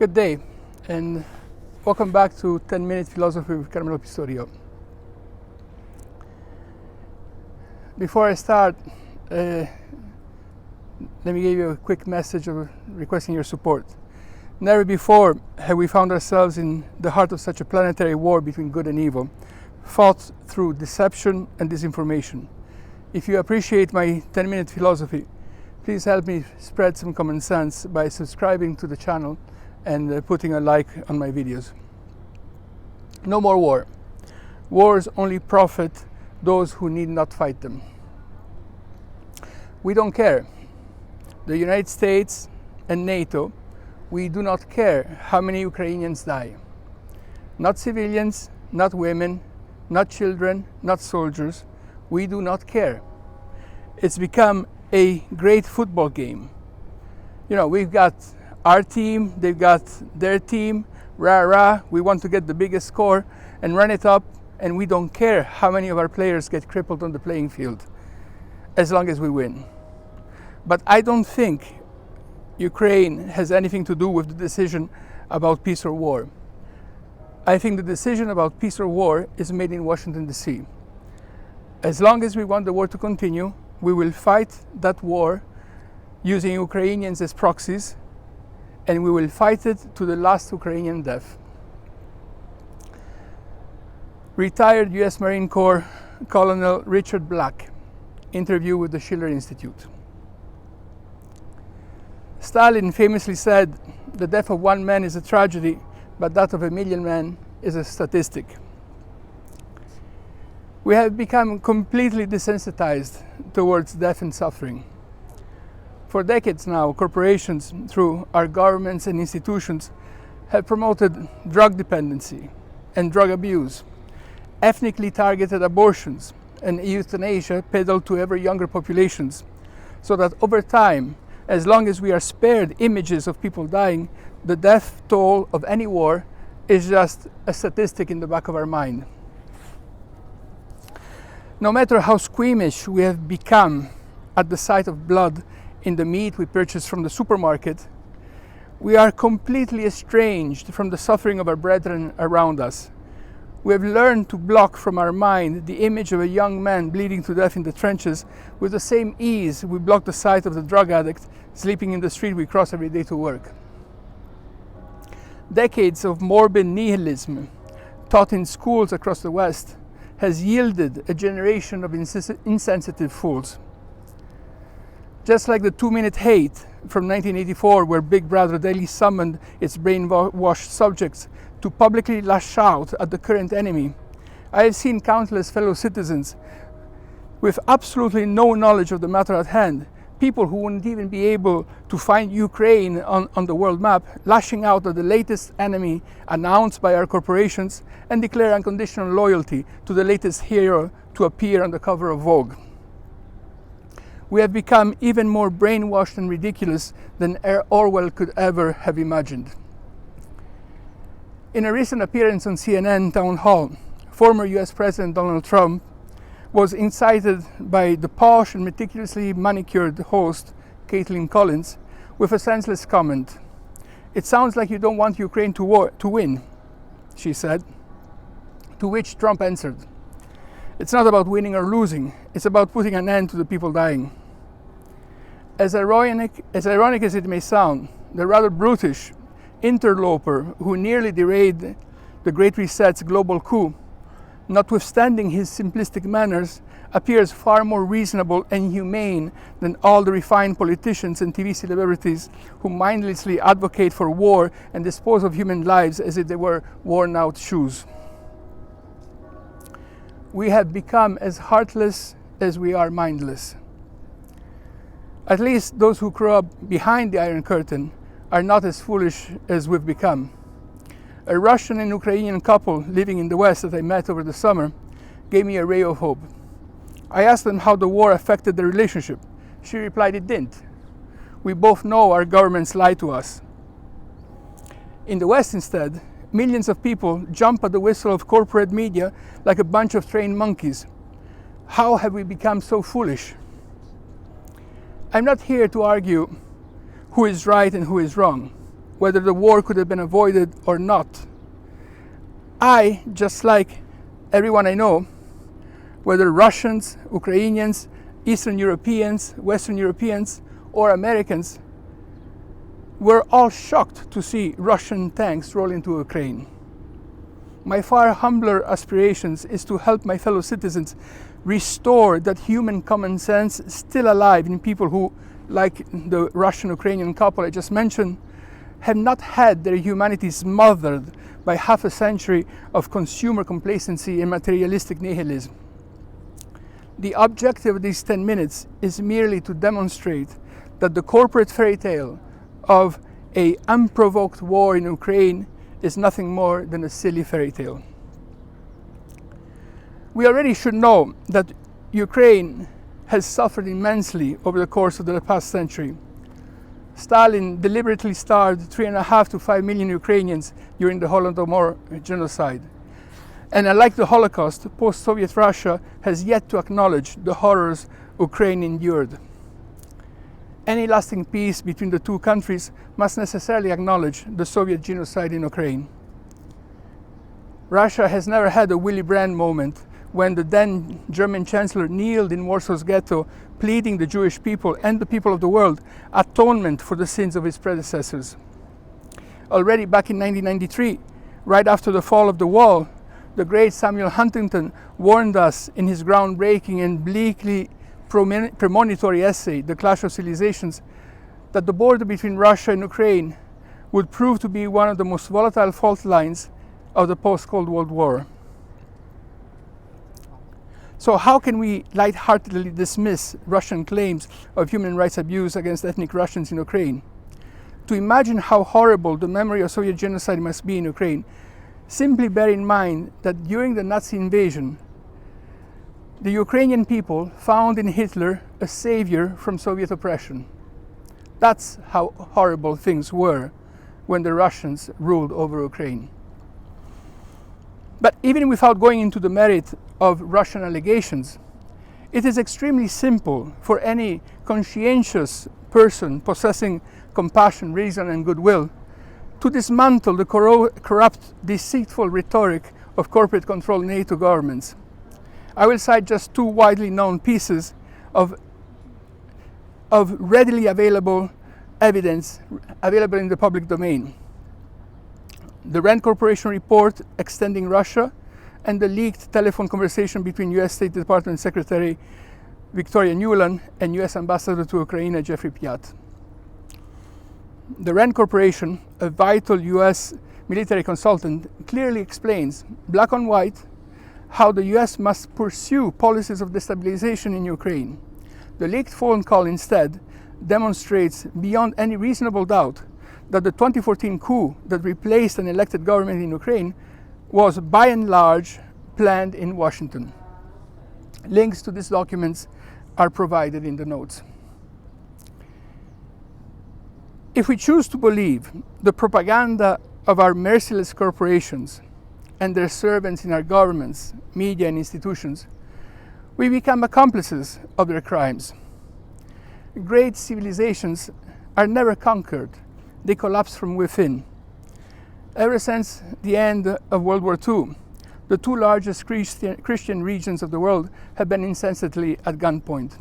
Good day, and welcome back to 10-Minute Philosophy with Carmelo Pistorio. Before I start, let me give you a quick message of requesting your support. Never before have we found ourselves in the heart of such a planetary war between good and evil, fought through deception and disinformation. If you appreciate my 10-minute philosophy, please help me spread some common sense by subscribing to the channel and putting a like on my videos. No more war. Wars only profit those who need not fight them. We don't care. The United States and NATO, we do not care how many Ukrainians die. Not civilians, not women, not children, not soldiers. We do not care. It's become a great football game. You know, we've got our team, they've got their team, rah-rah, we want to get the biggest score and run it up, and we don't care how many of our players get crippled on the playing field, as long as we win. But I don't think Ukraine has anything to do with the decision about peace or war. I think the decision about peace or war is made in Washington, D.C. As long as we want the war to continue, we will fight that war using Ukrainians as proxies, and we will fight it to the last Ukrainian death. Retired U.S. Marine Corps Colonel Richard Black, interview with the Schiller Institute. Stalin famously said, "The death of one man is a tragedy, but that of a million men is a statistic." We have become completely desensitized towards death and suffering. For decades now, corporations, through our governments and institutions, have promoted drug dependency and drug abuse, ethnically targeted abortions, and euthanasia peddled to ever younger populations, so that over time, as long as we are spared images of people dying, the death toll of any war is just a statistic in the back of our mind. No matter how squeamish we have become at the sight of blood in the meat we purchase from the supermarket, we are completely estranged from the suffering of our brethren around us. We have learned to block from our mind the image of a young man bleeding to death in the trenches with the same ease we block the sight of the drug addict sleeping in the street we cross every day to work. Decades of morbid nihilism taught in schools across the West has yielded a generation of insensitive fools. Just like the 2-minute hate from 1984, where Big Brother daily summoned its brainwashed subjects to publicly lash out at the current enemy, I have seen countless fellow citizens with absolutely no knowledge of the matter at hand, people who wouldn't even be able to find Ukraine on the world map, lashing out at the latest enemy announced by our corporations and declare unconditional loyalty to the latest hero to appear on the cover of Vogue. We have become even more brainwashed and ridiculous than Orwell could ever have imagined. In a recent appearance on CNN Town Hall, former US President Donald Trump was incited by the posh and meticulously manicured host, Caitlin Collins, with a senseless comment. "It sounds like you don't want Ukraine to win," she said. To which Trump answered, "It's not about winning or losing, it's about putting an end to the people dying." As ironic as it may sound, the rather brutish interloper who nearly derailed the Great Reset's global coup, notwithstanding his simplistic manners, appears far more reasonable and humane than all the refined politicians and TV celebrities who mindlessly advocate for war and dispose of human lives as if they were worn-out shoes. We have become as heartless as we are mindless. At least those who grew up behind the Iron Curtain are not as foolish as we've become. A Russian and Ukrainian couple living in the West that I met over the summer gave me a ray of hope. I asked them how the war affected their relationship. She replied it didn't. We both know our governments lie to us. In the West instead, millions of people jump at the whistle of corporate media like a bunch of trained monkeys. How have we become so foolish? I'm not here to argue who is right and who is wrong. whether the war could have been avoided or not. I, just like everyone I know, whether Russians, Ukrainians, Eastern Europeans, Western Europeans, or Americans, were all shocked to see Russian tanks roll into Ukraine. My far humbler aspirations is to help my fellow citizens restore that human common sense still alive in people who, like the Russian-Ukrainian couple I just mentioned, have not had their humanity smothered by half a century of consumer complacency and materialistic nihilism. The objective of these 10 minutes is merely to demonstrate that the corporate fairy tale of an unprovoked war in Ukraine is nothing more than a silly fairy tale. We already should know that Ukraine has suffered immensely over the course of the past century. Stalin deliberately starved 3.5 to 5 million Ukrainians during the Holodomor genocide. And unlike the Holocaust, post-Soviet Russia has yet to acknowledge the horrors Ukraine endured. Any lasting peace between the two countries must necessarily acknowledge the Soviet genocide in Ukraine. Russia has never had a Willy Brandt moment when the then German Chancellor kneeled in Warsaw's ghetto, pleading the Jewish people and the people of the world atonement for the sins of his predecessors. Already back in 1993, right after the fall of the wall, the great Samuel Huntington warned us in his groundbreaking and bleakly premonitory essay, The Clash of Civilizations, that the border between Russia and Ukraine would prove to be one of the most volatile fault lines of the post-Cold War. So how can we lightheartedly dismiss Russian claims of human rights abuse against ethnic Russians in Ukraine? To imagine how horrible the memory of Soviet genocide must be in Ukraine, simply bear in mind that during the Nazi invasion, the Ukrainian people found in Hitler a savior from Soviet oppression. That's how horrible things were when the Russians ruled over Ukraine. But even without going into the merit of Russian allegations, it is extremely simple for any conscientious person possessing compassion, reason, and goodwill to dismantle the corrupt, deceitful rhetoric of corporate-controlled NATO governments. I will cite just two widely known pieces of readily available evidence available in the public domain. The Rand Corporation report extending Russia and the leaked telephone conversation between US State Department Secretary Victoria Nuland and US Ambassador to Ukraine Jeffrey Piat. The Rand Corporation, a vital US military consultant, clearly explains, black on white, how the US must pursue policies of destabilization in Ukraine. The leaked phone call instead demonstrates beyond any reasonable doubt that the 2014 coup that replaced an elected government in Ukraine was by and large planned in Washington. Links to these documents are provided in the notes. If we choose to believe the propaganda of our merciless corporations and their servants in our governments, media, and institutions, we become accomplices of their crimes. Great civilizations are never conquered, they collapse from within. Ever since the end of World War II, the two largest Christian regions of the world have been insensately at gunpoint.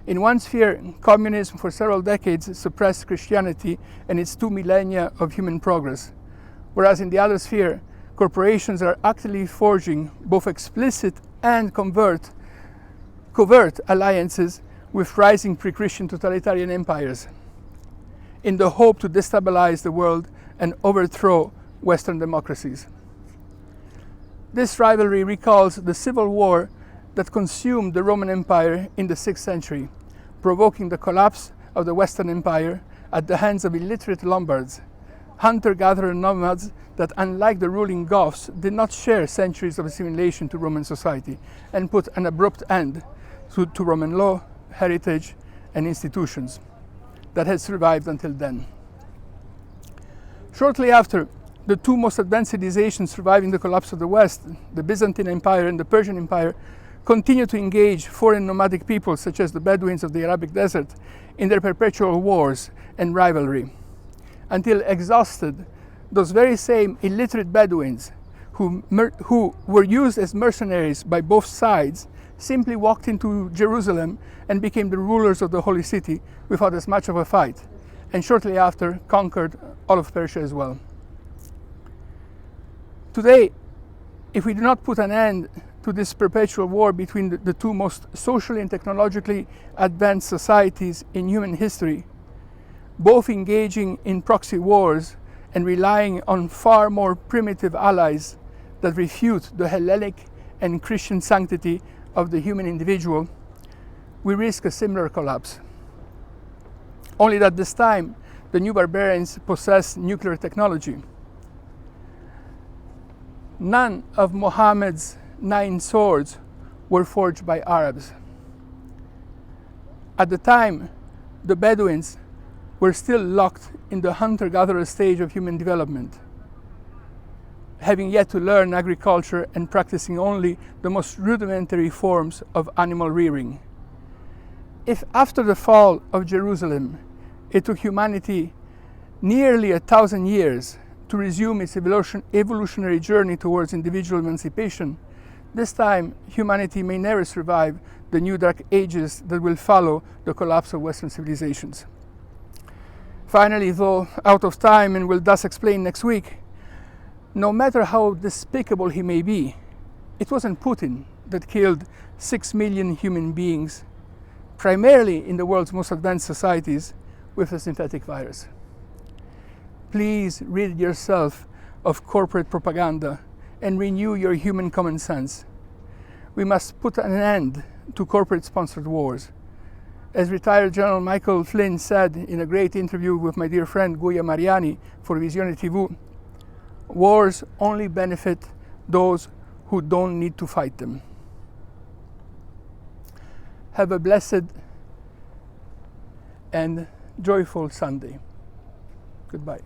In one sphere, communism for several decades suppressed Christianity and its 2 millennia of human progress, whereas in the other sphere, corporations are actively forging both explicit and covert alliances with rising pre-Christian totalitarian empires in the hope to destabilize the world and overthrow Western democracies. This rivalry recalls the civil war that consumed the Roman Empire in the 6th century, provoking the collapse of the Western Empire at the hands of illiterate Lombards, hunter-gatherer nomads that, unlike the ruling Goths, did not share centuries of assimilation to Roman society and put an abrupt end to Roman law, heritage, and institutions that had survived until then. Shortly after, the two most advanced civilizations surviving the collapse of the West, the Byzantine Empire and the Persian Empire, continued to engage foreign nomadic peoples such as the Bedouins of the Arabic desert in their perpetual wars and rivalry. until exhausted, those very same illiterate Bedouins who were used as mercenaries by both sides simply walked into Jerusalem and became the rulers of the Holy City without as much of a fight, and shortly after conquered all of Persia as well. Today, if we do not put an end to this perpetual war between the two most socially and technologically advanced societies in human history, both engaging in proxy wars and relying on far more primitive allies that refute the Hellenic and Christian sanctity of the human individual, we risk a similar collapse. Only that this time, the new barbarians possess nuclear technology. None of Muhammad's 9 swords were forged by Arabs. At the time, the Bedouins were still locked in the hunter-gatherer stage of human development, having yet to learn agriculture and practicing only the most rudimentary forms of animal rearing. If after the fall of Jerusalem, it took humanity nearly 1,000 years to resume its evolutionary journey towards individual emancipation, this time humanity may never survive the new dark ages that will follow the collapse of Western civilizations. Finally, though out of time and will thus explain next week, no matter how despicable he may be, it wasn't Putin that killed 6 million human beings, primarily in the world's most advanced societies, with a synthetic virus. Please rid yourself of corporate propaganda and renew your human common sense. We must put an end to corporate-sponsored wars. As retired General Michael Flynn said in a great interview with my dear friend Guia Mariani for Visione TV, wars only benefit those who don't need to fight them. Have a blessed and joyful Sunday. Goodbye.